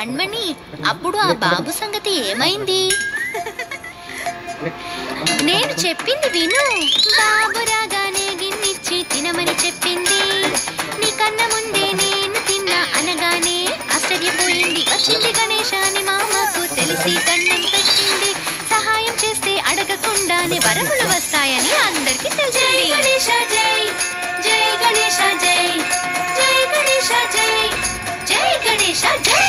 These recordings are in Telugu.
కణ్మణి, అప్పుడు ఆ బాబు సంగతి ఏమైంది? నేను చెప్పింది విను. బాబు రాగానే గిన్నిచ్చి తినమని చెప్పింది. నీ కన్న ముందే నేను తిన్నా అనగానే ఆశ్చర్యపోయింది. వచ్చింది గణేశ అని మామకు తెలిసి కన్నం పెట్టింది. సహాయం చేస్తే అడగకుండానే వరములు వస్తాయని అందరికీ తెలిసింది. గణేశ జై, జై గణేశ జై, జై గణేశ జై, జై గణేశ జై.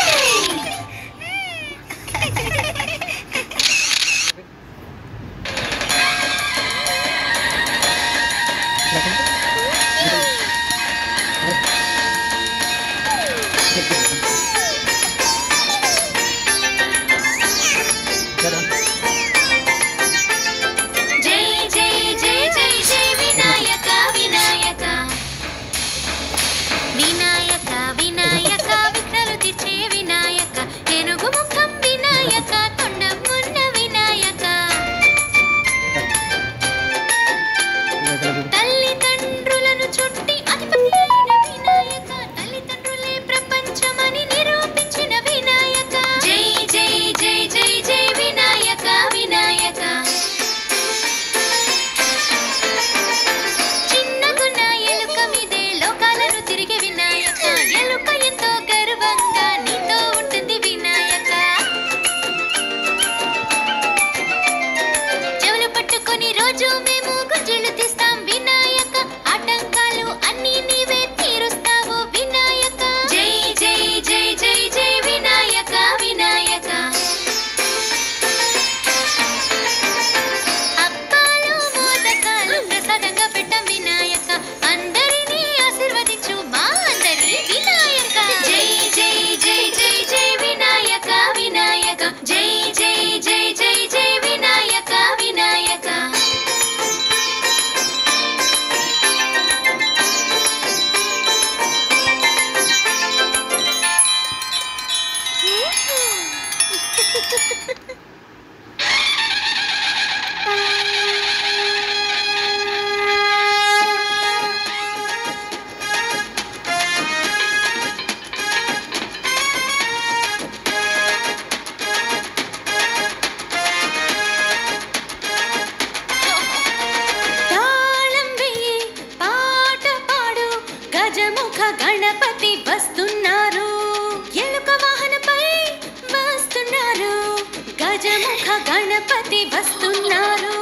గణపతి వస్తున్నారు.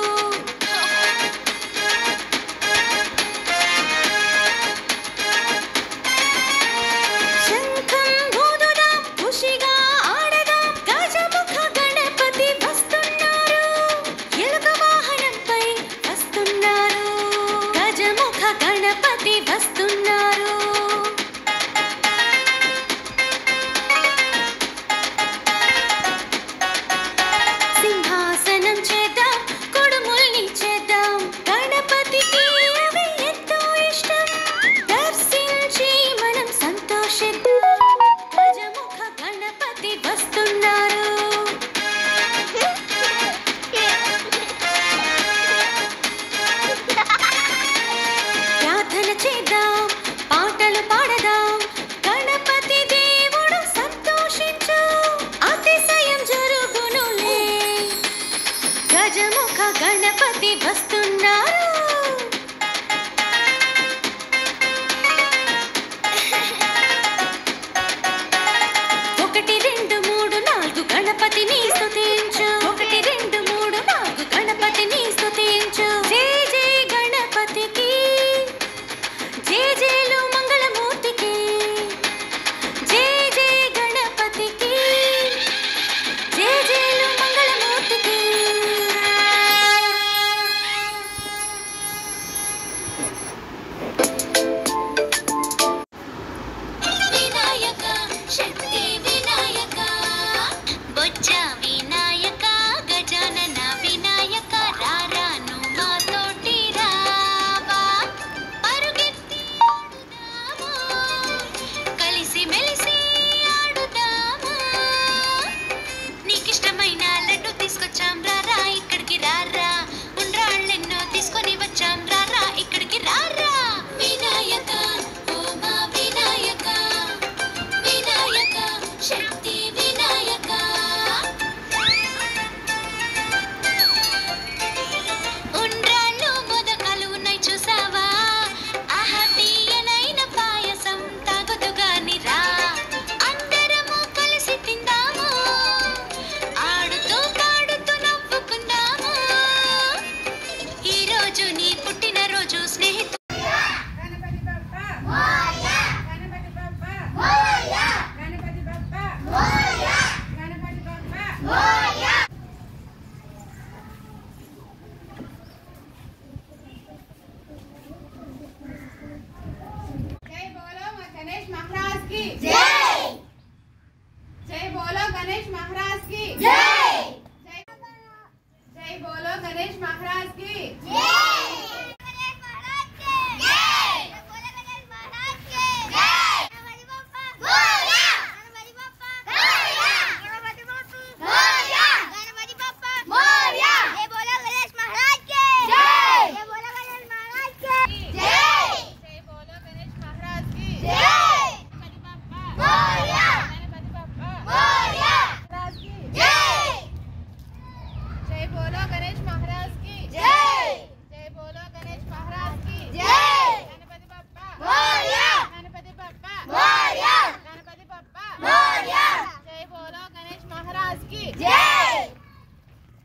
శంఖం ఊదుదాం, ఖుషిగా ఆడదాం, గజముఖ గణపతి వస్తున్నారు. ఎలుక వాహనంపై వస్తున్నారు, గజముఖ గణపతి వస్తున్నారు. గణపతి వస్తున్నారు. ఒకటి రెండు మూడు నాలుగు గణపతిని స్తుతించు, ఒకటి రెండు మూడు నాలుగు గణపతిని స్తుతించు. జై జై గణపతికి, జై జైలు మంగళమూర్తికి, జై జై గణపతికి, జై జైలు మంగళమూర్తికి. వినాయక की जय। जय बोलो गणेश महाराज की जय। जय बोलो गणेश महाराज की जय।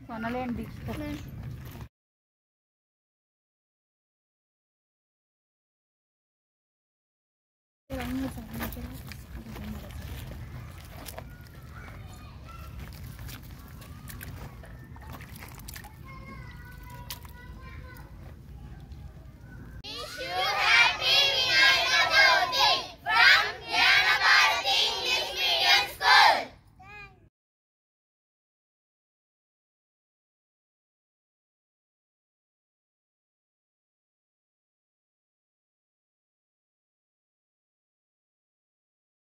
కొనలేండి.